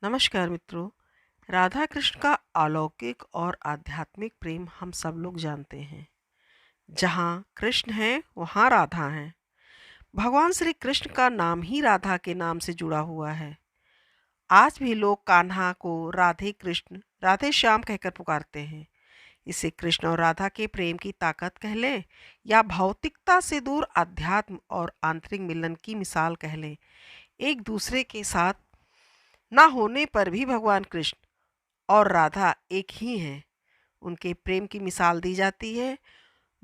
नमस्कार मित्रों। राधा कृष्ण का अलौकिक और आध्यात्मिक प्रेम हम सब लोग जानते हैं। जहाँ कृष्ण है वहाँ राधा है। भगवान श्री कृष्ण का नाम ही राधा के नाम से जुड़ा हुआ है। आज भी लोग कान्हा को राधे कृष्ण राधे श्याम कहकर पुकारते हैं। इसे कृष्ण और राधा के प्रेम की ताकत कह लें या भौतिकता से दूर अध्यात्म और आंतरिक मिलन की मिसाल कह लें। एक दूसरे के साथ ना होने पर भी भगवान कृष्ण और राधा एक ही हैं। उनके प्रेम की मिसाल दी जाती है।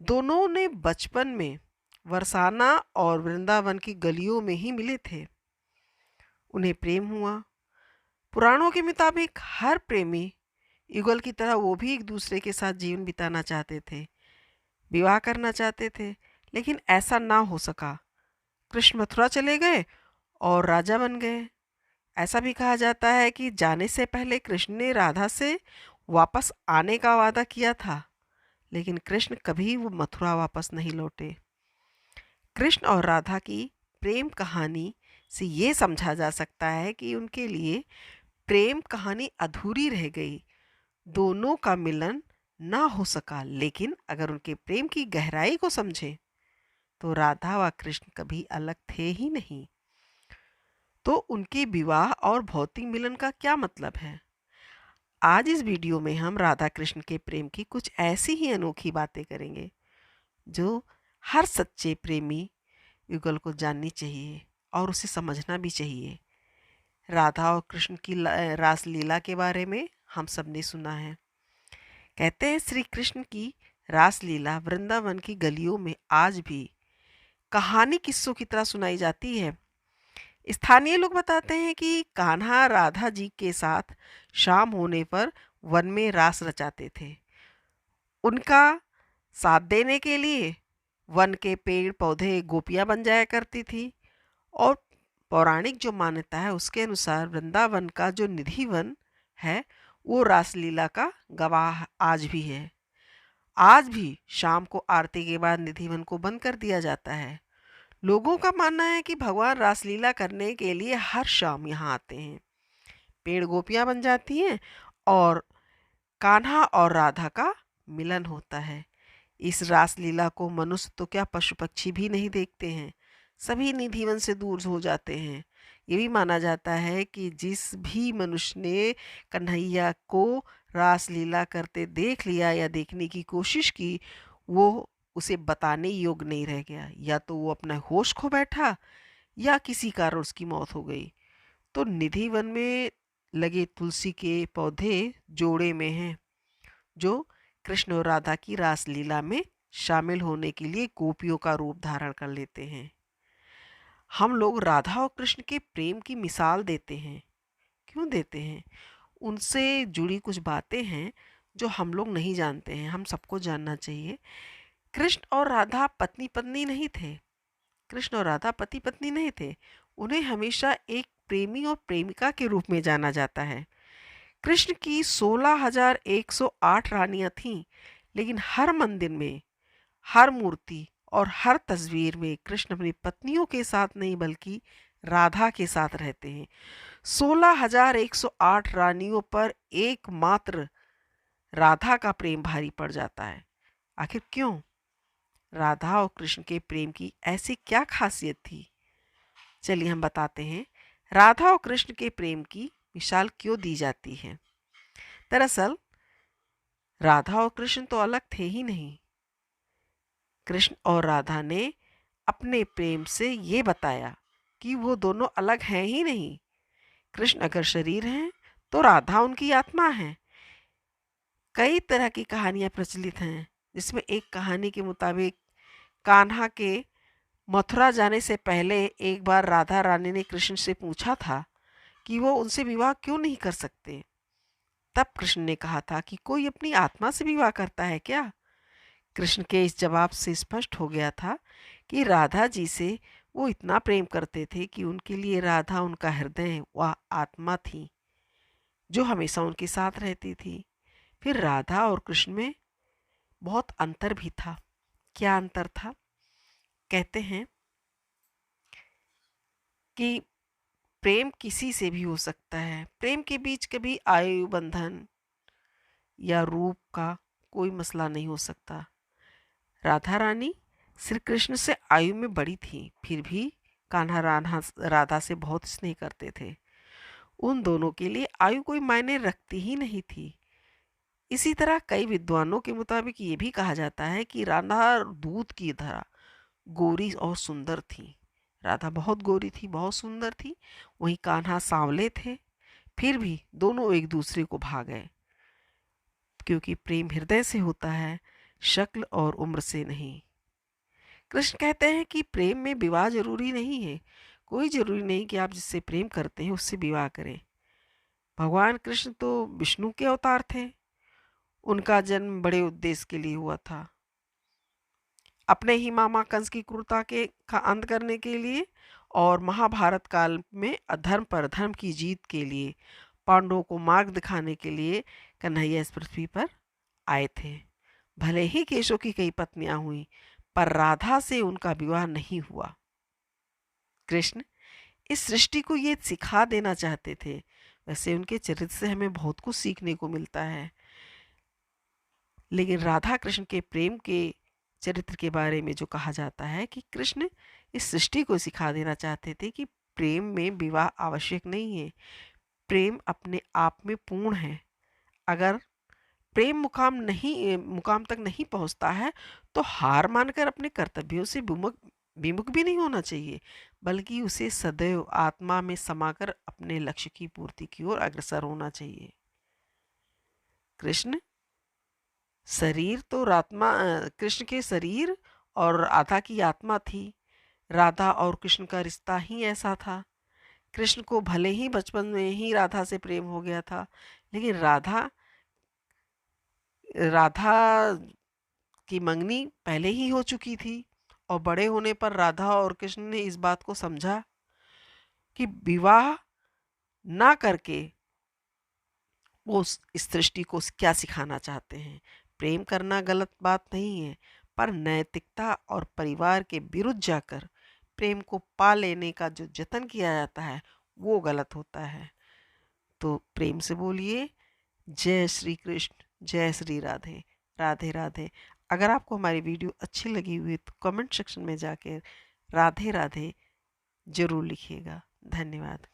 दोनों ने बचपन में बरसाना और वृंदावन की गलियों में ही मिले थे। उन्हें प्रेम हुआ। पुराणों के मुताबिक हर प्रेमी युगल की तरह वो भी एक दूसरे के साथ जीवन बिताना चाहते थे, विवाह करना चाहते थे, लेकिन ऐसा ना हो सका। कृष्ण मथुरा चले गए और राजा बन गए। ऐसा भी कहा जाता है कि जाने से पहले कृष्ण ने राधा से वापस आने का वादा किया था, लेकिन कृष्ण कभी वो मथुरा वापस नहीं लौटे। कृष्ण और राधा की प्रेम कहानी से ये समझा जा सकता है कि उनके लिए प्रेम कहानी अधूरी रह गई। दोनों का मिलन ना हो सका, लेकिन अगर उनके प्रेम की गहराई को समझें तो राधा व कृष्ण कभी अलग थे ही नहीं। तो उनके विवाह और भौतिक मिलन का क्या मतलब है? आज इस वीडियो में हम राधा कृष्ण के प्रेम की कुछ ऐसी ही अनोखी बातें करेंगे जो हर सच्चे प्रेमी युगल को जाननी चाहिए और उसे समझना भी चाहिए। राधा और कृष्ण की रास लीला के बारे में हम सब ने सुना है। कहते हैं श्री कृष्ण की रास लीला वृंदावन की गलियों में आज भी कहानी किस्सों की तरह सुनाई जाती है। स्थानीय लोग बताते हैं कि कान्हा राधा जी के साथ शाम होने पर वन में रास रचाते थे। उनका साथ देने के लिए वन के पेड़ पौधे गोपियां बन जाया करती थी। और पौराणिक जो मान्यता है उसके अनुसार वृंदावन का जो निधि वन है वो रासलीला का गवाह आज भी है। आज भी शाम को आरती के बाद निधि वन को बंद कर दिया जाता है। लोगों का मानना है कि भगवान रासलीला करने के लिए हर शाम यहाँ आते हैं। पेड़ गोपियां बन जाती हैं और कान्हा और राधा का मिलन होता है। इस रासलीला को मनुष्य तो क्या पशु पक्षी भी नहीं देखते हैं। सभी निधिवन से दूर हो जाते हैं। ये भी माना जाता है कि जिस भी मनुष्य ने कन्हैया को रासलीला करते देख लिया या देखने की कोशिश की, वो उसे बताने योग्य नहीं रह गया। या तो वो अपना होश खो बैठा या किसी कारण उसकी मौत हो गई। तो निधि वन में लगे तुलसी के पौधे जोड़े में हैं, जो कृष्ण और राधा की रासलीला में शामिल होने के लिए गोपियों का रूप धारण कर लेते हैं। हम लोग राधा और कृष्ण के प्रेम की मिसाल देते हैं। क्यों देते हैं? उनसे जुड़ी कुछ बातें हैं जो हम लोग नहीं जानते हैं, हम सबको जानना चाहिए। कृष्ण और राधा पत्नी पत्नी नहीं थे। कृष्ण और राधा पति पत्नी नहीं थे। उन्हें हमेशा एक प्रेमी और प्रेमिका के रूप में जाना जाता है। कृष्ण की 16,108 रानियां थीं, लेकिन हर मंदिर में, हर मूर्ति और हर तस्वीर में कृष्ण अपनी पत्नियों के साथ नहीं बल्कि राधा के साथ रहते हैं। 16,108 रानियों पर एकमात्र राधा का प्रेम भारी पड़ जाता है। आखिर क्यों? राधा और कृष्ण के प्रेम की ऐसी क्या खासियत थी? चलिए हम बताते हैं राधा और कृष्ण के प्रेम की मिसाल क्यों दी जाती है। दरअसल राधा और कृष्ण तो अलग थे ही नहीं। कृष्ण और राधा ने अपने प्रेम से ये बताया कि वो दोनों अलग हैं ही नहीं। कृष्ण अगर शरीर हैं तो राधा उनकी आत्मा है। कई तरह की कहानियां प्रचलित हैं, जिसमें एक कहानी के मुताबिक कान्हा के मथुरा जाने से पहले एक बार राधा रानी ने कृष्ण से पूछा था कि वो उनसे विवाह क्यों नहीं कर सकते। तब कृष्ण ने कहा था कि कोई अपनी आत्मा से विवाह करता है क्या? कृष्ण के इस जवाब से स्पष्ट हो गया था कि राधा जी से वो इतना प्रेम करते थे कि उनके लिए राधा उनका हृदय व आत्मा थी, जो हमेशा उनके साथ रहती थी। फिर राधा और कृष्ण में बहुत अंतर भी था। क्या अंतर था? कहते हैं कि प्रेम किसी से भी हो सकता है। प्रेम के बीच कभी आयु बंधन या रूप का कोई मसला नहीं हो सकता। राधा रानी श्री कृष्ण से आयु में बड़ी थी, फिर भी कान्हा राधा से बहुत स्नेह करते थे। उन दोनों के लिए आयु कोई मायने रखती ही नहीं थी। इसी तरह कई विद्वानों के मुताबिक ये भी कहा जाता है कि राधा दूध की तरह गोरी और सुंदर थी। राधा बहुत गोरी थी, बहुत सुंदर थी। वहीं कान्हा सांवले थे। फिर भी दोनों एक दूसरे को भा गए, क्योंकि प्रेम हृदय से होता है, शक्ल और उम्र से नहीं। कृष्ण कहते हैं कि प्रेम में विवाह जरूरी नहीं है। कोई जरूरी नहीं कि आप जिससे प्रेम करते हैं उससे विवाह करें। भगवान कृष्ण तो विष्णु के अवतार थे। उनका जन्म बड़े उद्देश्य के लिए हुआ था, अपने ही मामा कंस की क्रूरता के का अंत करने के लिए और महाभारत काल में अधर्म पर धर्म की जीत के लिए, पांडवों को मार्ग दिखाने के लिए कन्हैया इस पृथ्वी पर आए थे। भले ही केशव की कई पत्नियां हुई, पर राधा से उनका विवाह नहीं हुआ। कृष्ण इस सृष्टि को ये सिखा देना चाहते थे। वैसे उनके चरित्र से हमें बहुत कुछ सीखने को मिलता है, लेकिन राधा कृष्ण के प्रेम के चरित्र के बारे में जो कहा जाता है कि कृष्ण इस सृष्टि को सिखा देना चाहते थे कि प्रेम में विवाह आवश्यक नहीं है। प्रेम अपने आप में पूर्ण है। अगर प्रेम मुकाम तक नहीं पहुंचता है तो हार मानकर अपने कर्तव्यों से विमुख भी नहीं होना चाहिए, बल्कि उसे सदैव आत्मा में समाकर अपने लक्ष्य की पूर्ति की ओर अग्रसर होना चाहिए। कृष्ण कृष्ण के शरीर और राधा की आत्मा थी। राधा और कृष्ण का रिश्ता ही ऐसा था। कृष्ण को भले ही बचपन में ही राधा से प्रेम हो गया था, लेकिन राधा राधा की मंगनी पहले ही हो चुकी थी और बड़े होने पर राधा और कृष्ण ने इस बात को समझा कि विवाह ना करके वो इस सृष्टि को क्या सिखाना चाहते हैं। प्रेम करना गलत बात नहीं है, पर नैतिकता और परिवार के विरुद्ध जाकर प्रेम को पा लेने का जो जतन किया जाता है वो गलत होता है। तो प्रेम से बोलिए जय श्री कृष्ण, जय श्री राधे, राधे राधे। अगर आपको हमारी वीडियो अच्छी लगी हुई तो कमेंट सेक्शन में जाकर राधे राधे जरूर लिखिएगा। धन्यवाद।